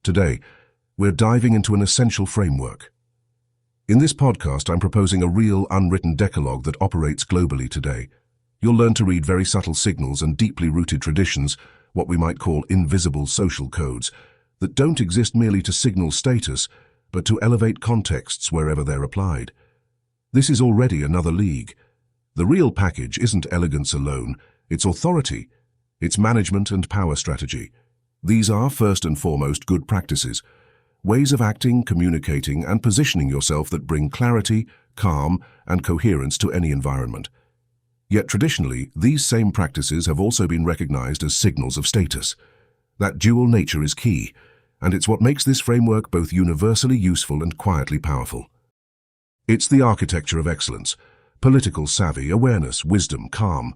Today, we're diving into an essential framework. In this podcast, I'm proposing a real unwritten decalogue that operates globally today. You'll learn to read very subtle signals and deeply rooted traditions, what we might call invisible social codes, that don't exist merely to signal status, but to elevate contexts wherever they're applied. This is already another league. The real package isn't elegance alone, it's authority, it's management and power strategy. These are, first and foremost, good practices, ways of acting, communicating, and positioning yourself that bring clarity, calm, and coherence to any environment. Yet traditionally, these same practices have also been recognized as signals of status. That dual nature is key, and it's what makes this framework both universally useful and quietly powerful. It's the architecture of excellence: political savvy, awareness, wisdom, calm.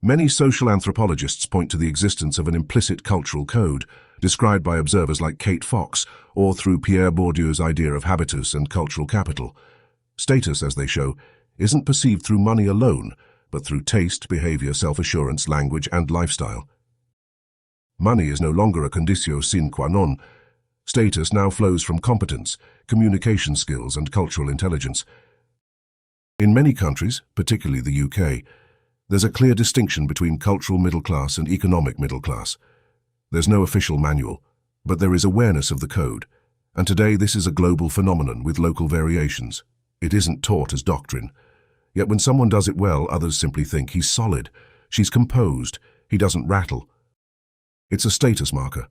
Many social anthropologists point to the existence of an implicit cultural code, described by observers like Kate Fox, or through Pierre Bourdieu's idea of habitus and cultural capital. Status, as they show, isn't perceived through money alone, but through taste, behavior, self-assurance, language, and lifestyle. Money is no longer a conditio sine qua non. Status now flows from competence, communication skills, and cultural intelligence. In many countries, particularly the UK, there's a clear distinction between cultural middle class and economic middle class. There's no official manual, but there is awareness of the code, and today this is a global phenomenon with local variations. It isn't taught as doctrine. Yet when someone does it well, others simply think he's solid, she's composed, he doesn't rattle. It's a status marker.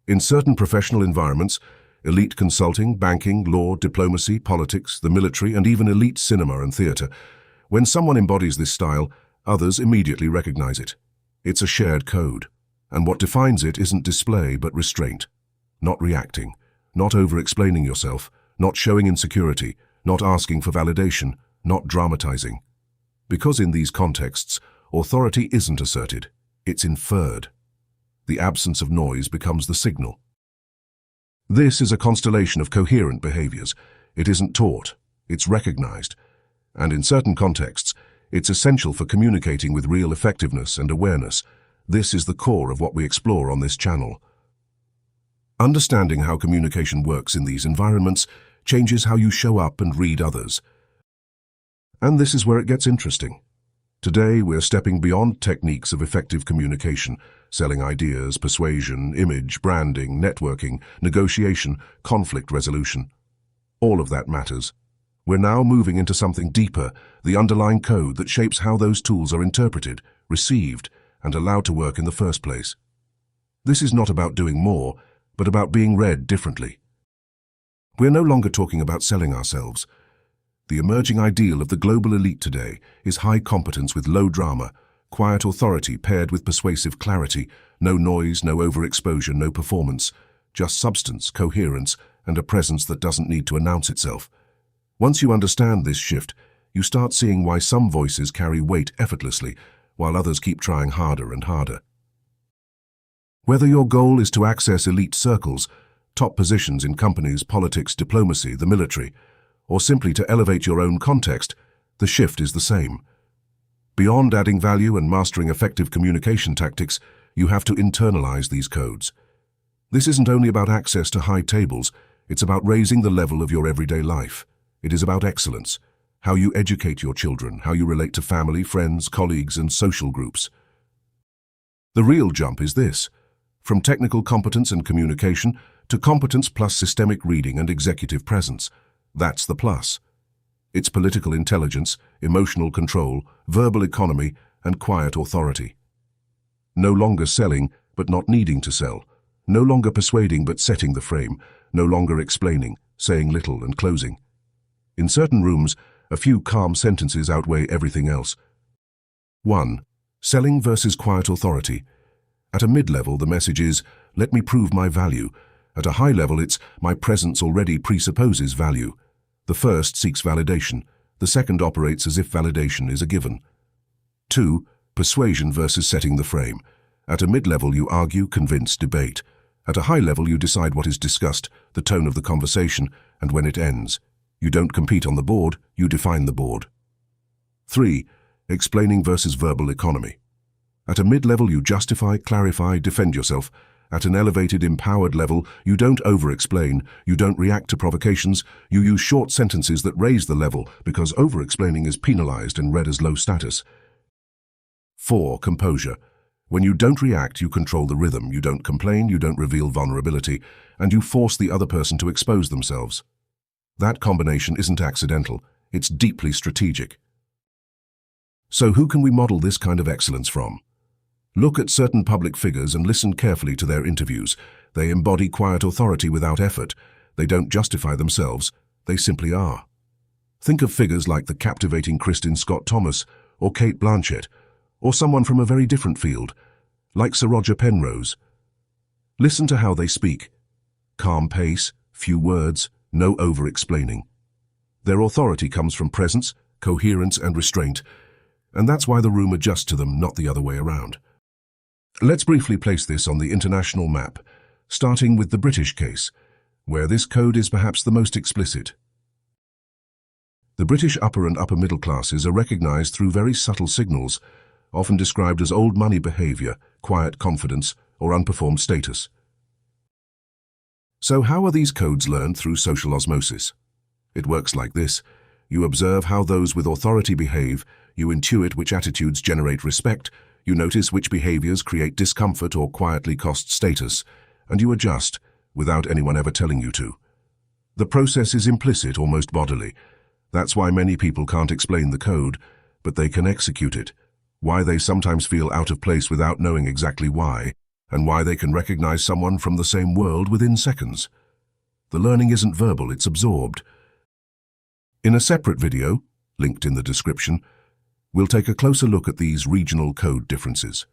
In certain professional environments, elite consulting, banking, law, diplomacy, politics, the military, and even elite cinema and theatre, when someone embodies this style, others immediately recognize it. It's a shared code, and what defines it isn't display but restraint. Not reacting, not over-explaining yourself, not showing insecurity, not asking for validation, not dramatizing. Because in these contexts, authority isn't asserted, it's inferred. The absence of noise becomes the signal. This is a constellation of coherent behaviors. It isn't taught, it's recognized. And in certain contexts, it's essential for communicating with real effectiveness and awareness. This is the core of what we explore on this channel. Understanding how communication works in these environments changes how you show up and read others. And this is where it gets interesting. Today, we're stepping beyond techniques of effective communication, selling ideas, persuasion, image, branding, networking, negotiation, conflict resolution. All of that matters. We're now moving into something deeper, the underlying code that shapes how those tools are interpreted, received, and allowed to work in the first place. This is not about doing more, but about being read differently. We're no longer talking about selling ourselves. The emerging ideal of the global elite today is high competence with low drama, quiet authority paired with persuasive clarity, no noise, no overexposure, no performance, just substance, coherence, and a presence that doesn't need to announce itself. Once you understand this shift, you start seeing why some voices carry weight effortlessly, while others keep trying harder and harder. Whether your goal is to access elite circles, top positions in companies, politics, diplomacy, the military, or simply to elevate your own context, the shift is the same. Beyond adding value and mastering effective communication tactics, you have to internalize these codes. This isn't only about access to high tables, it's about raising the level of your everyday life. It is about excellence, how you educate your children, how you relate to family, friends, colleagues, and social groups. The real jump is this: from technical competence and communication to competence plus systemic reading and executive presence. That's the plus. It's political intelligence, emotional control, verbal economy, and quiet authority. No longer selling, but not needing to sell. No longer persuading, but setting the frame. No longer explaining, saying little and closing. In certain rooms, a few calm sentences outweigh everything else. 1. Selling versus quiet authority. At a mid-level, the message is, let me prove my value. At a high level, it's, my presence already presupposes value. The first seeks validation. The second operates as if validation is a given. 2. Persuasion versus setting the frame. At a mid-level, you argue, convince, debate. At a high level, you decide what is discussed, the tone of the conversation, and when it ends. You don't compete on the board, you define the board. 3. Explaining versus verbal economy. At a mid-level, you justify, clarify, defend yourself. At an elevated, empowered level, you don't over-explain, you don't react to provocations, you use short sentences that raise the level because over-explaining is penalized and read as low status. 4. Composure. When you don't react, you control the rhythm, you don't complain, you don't reveal vulnerability, and you force the other person to expose themselves. That combination isn't accidental, it's deeply strategic. So who can we model this kind of excellence from? Look at certain public figures and listen carefully to their interviews. They embody quiet authority without effort. They don't justify themselves, they simply are. Think of figures like the captivating Kristin Scott Thomas or Kate Blanchett, or someone from a very different field, like Sir Roger Penrose. Listen to how they speak. Calm pace, few words, no over-explaining. Their authority comes from presence, coherence, and restraint, and that's why the room adjusts to them, not the other way around. Let's briefly place this on the international map, starting with the British case, where this code is perhaps the most explicit. The British upper and upper middle classes are recognized through very subtle signals, often described as old money behavior, quiet confidence, or unperformed status. So how are these codes learned through social osmosis? It works like this. You observe how those with authority behave, you intuit which attitudes generate respect, you notice which behaviors create discomfort or quietly cost status, and you adjust without anyone ever telling you to. The process is implicit, almost bodily. That's why many people can't explain the code, but they can execute it. Why they sometimes feel out of place without knowing exactly why, and why they can recognize someone from the same world within seconds. The learning isn't verbal, it's absorbed. In a separate video, linked in the description, we'll take a closer look at these regional code differences.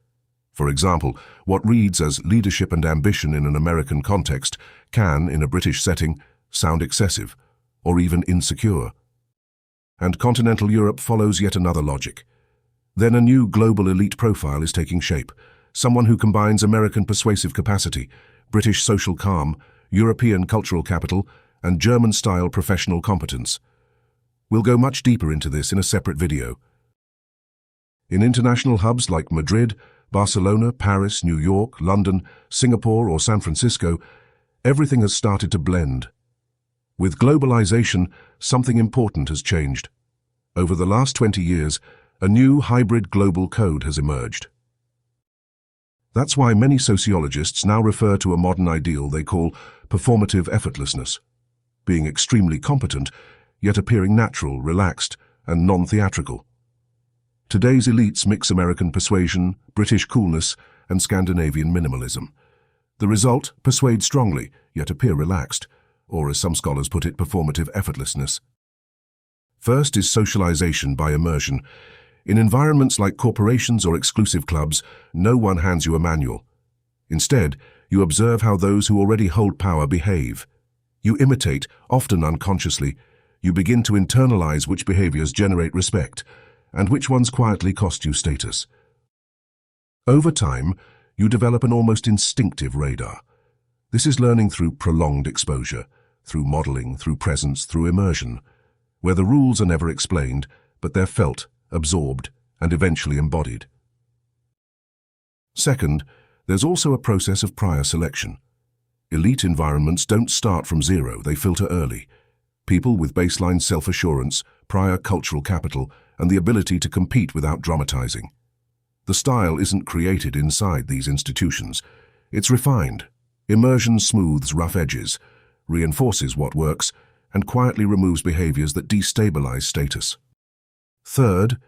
For example, what reads as leadership and ambition in an American context can, in a British setting, sound excessive, or even insecure. And continental Europe follows yet another logic. Then a new global elite profile is taking shape, someone who combines American persuasive capacity, British social calm, European cultural capital, and German-style professional competence. We'll go much deeper into this in a separate video. In international hubs like Madrid, Barcelona, Paris, New York, London, Singapore, or San Francisco, everything has started to blend. With globalization, something important has changed. Over the last 20 years, a new hybrid global code has emerged. That's why many sociologists now refer to a modern ideal they call performative effortlessness, being extremely competent, yet appearing natural, relaxed, and non-theatrical. Today's elites mix American persuasion, British coolness, and Scandinavian minimalism. The result, persuade strongly, yet appear relaxed, or as some scholars put it, performative effortlessness. First is socialization by immersion. In environments like corporations or exclusive clubs, no one hands you a manual. Instead, you observe how those who already hold power behave. You imitate, often unconsciously. You begin to internalize which behaviors generate respect, and which ones quietly cost you status. Over time, you develop an almost instinctive radar. This is learning through prolonged exposure, through modeling, through presence, through immersion, where the rules are never explained, but they're felt, absorbed, and eventually embodied. Second, there's also a process of prior selection. Elite environments don't start from zero, they filter early. People with baseline self-assurance, prior cultural capital, and the ability to compete without dramatizing. The style isn't created inside these institutions. It's refined. Immersion smooths rough edges, reinforces what works, and quietly removes behaviors that destabilize status. Third,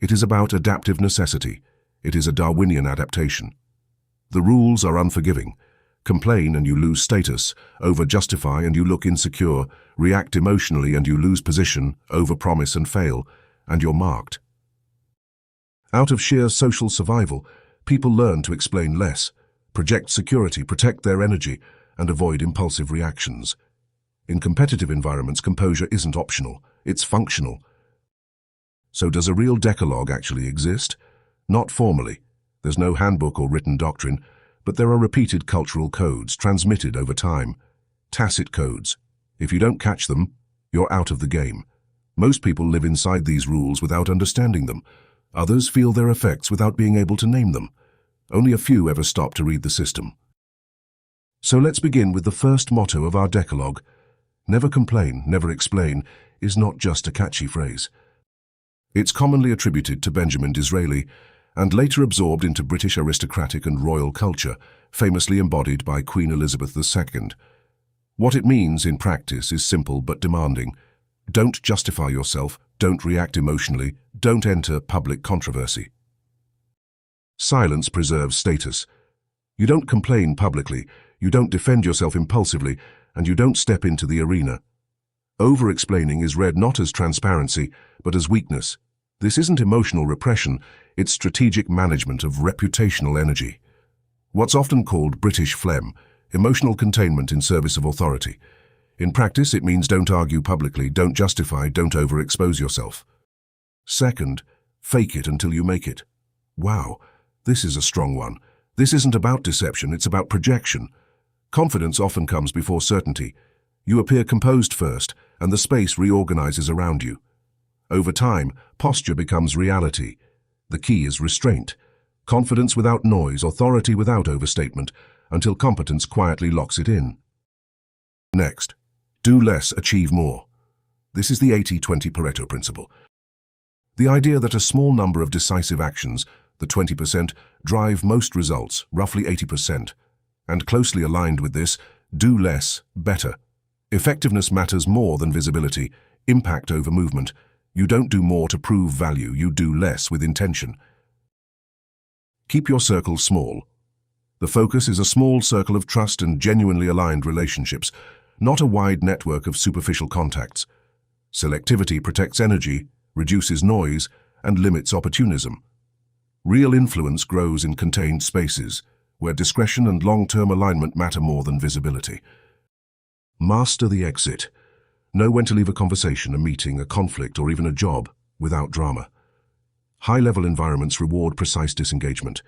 it is about adaptive necessity. It is a Darwinian adaptation. The rules are unforgiving. Complain and you lose status, over-justify and you look insecure, react emotionally and you lose position, over-promise and fail, and you're marked. Out of sheer social survival, people learn to explain less, project security, protect their energy, and avoid impulsive reactions. In competitive environments, composure isn't optional, it's functional. So does a real Decalogue actually exist? Not formally. There's no handbook or written doctrine, but there are repeated cultural codes transmitted over time. Tacit codes. If you don't catch them, you're out of the game. Most people live inside these rules without understanding them. Others feel their effects without being able to name them. Only a few ever stop to read the system. So let's begin with the first motto of our Decalogue. Never complain, never explain is not just a catchy phrase. It's commonly attributed to Benjamin Disraeli and later absorbed into British aristocratic and royal culture, famously embodied by Queen Elizabeth II. What it means in practice is simple but demanding. Don't justify yourself, don't react emotionally, don't enter public controversy. Silence preserves status. You don't complain publicly, you don't defend yourself impulsively, and you don't step into the arena. Over-explaining is read not as transparency, but as weakness. This isn't emotional repression, it's strategic management of reputational energy. What's often called British phlegm, emotional containment in service of authority. In practice, it means don't argue publicly, don't justify, don't overexpose yourself. Second, fake it until you make it. Wow, this is a strong one. This isn't about deception, it's about projection. Confidence often comes before certainty. You appear composed first, and the space reorganizes around you. Over time, posture becomes reality. The key is restraint. Confidence without noise, authority without overstatement, until competence quietly locks it in. Next, do less, achieve more. This is the 80-20 Pareto principle. The idea that a small number of decisive actions, the 20%, drive most results, roughly 80%. And closely aligned with this, do less, better. Effectiveness matters more than visibility, impact over movement. You don't do more to prove value, you do less with intention. Keep your circle small. The focus is a small circle of trust and genuinely aligned relationships, not a wide network of superficial contacts. Selectivity protects energy, reduces noise, and limits opportunism. Real influence grows in contained spaces, where discretion and long-term alignment matter more than visibility. Master the exit. Know when to leave a conversation, a meeting, a conflict, or even a job without drama. High-level environments reward precise disengagement.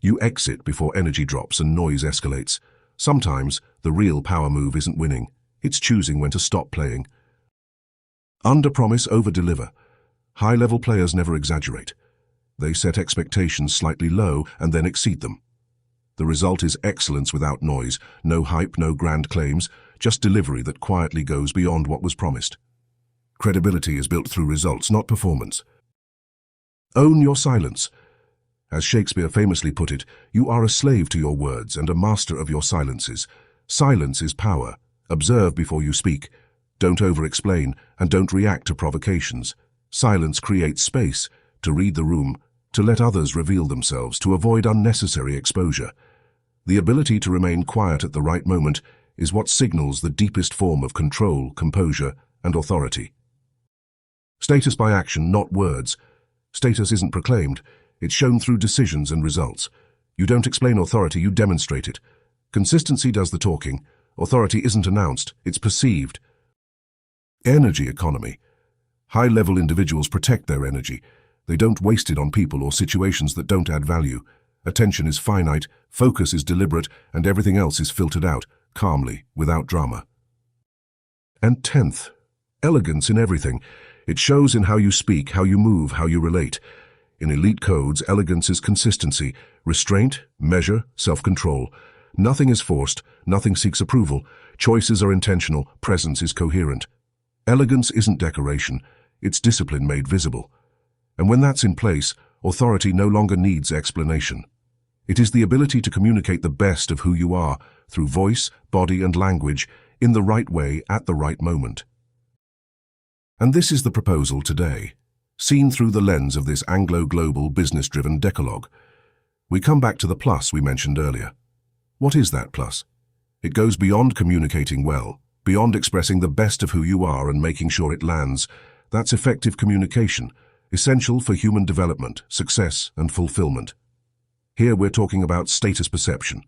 You exit before energy drops and noise escalates. Sometimes, the real power move isn't winning. It's choosing when to stop playing. Under-promise, over-deliver. High-level players never exaggerate. They set expectations slightly low and then exceed them. The result is excellence without noise, no hype, no grand claims, just delivery that quietly goes beyond what was promised. Credibility is built through results, not performance. Own your silence. As Shakespeare famously put it, you are a slave to your words and a master of your silences. Silence is power. Observe before you speak. Don't over-explain and don't react to provocations. Silence creates space, to read the room, to let others reveal themselves, to avoid unnecessary exposure. The ability to remain quiet at the right moment is what signals the deepest form of control, composure, and authority. Status by action, not words. Status isn't proclaimed, it's shown through decisions and results. You don't explain authority, you demonstrate it. Consistency does the talking. Authority isn't announced, it's perceived. Energy economy. High-level individuals protect their energy. They don't waste it on people or situations that don't add value. Attention is finite, focus is deliberate, and everything else is filtered out, calmly, without drama. And 10th, elegance in everything. It shows in how you speak, how you move, how you relate. In elite codes, elegance is consistency, restraint, measure, self-control. Nothing is forced, nothing seeks approval. Choices are intentional, presence is coherent. Elegance isn't decoration, it's discipline made visible. And when that's in place, authority no longer needs explanation. It is the ability to communicate the best of who you are, through voice, body, and language, in the right way at the right moment. And this is the proposal today, seen through the lens of this Anglo-global business-driven Decalogue. We come back to the plus we mentioned earlier. What is that plus? It goes beyond communicating well, beyond expressing the best of who you are and making sure it lands. That's effective communication, essential for human development, success, and fulfillment. Here we're talking about status perception,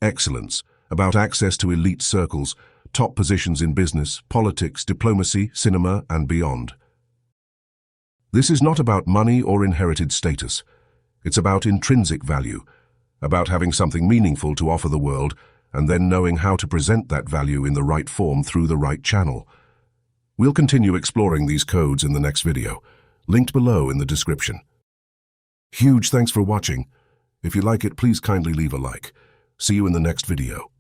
excellence, about access to elite circles, top positions in business, politics, diplomacy, cinema, and beyond. This is not about money or inherited status. It's about intrinsic value, about having something meaningful to offer the world, and then knowing how to present that value in the right form through the right channel. We'll continue exploring these codes in the next video, linked below in the description. Huge thanks for watching. If you like it, please kindly leave a like. See you in the next video.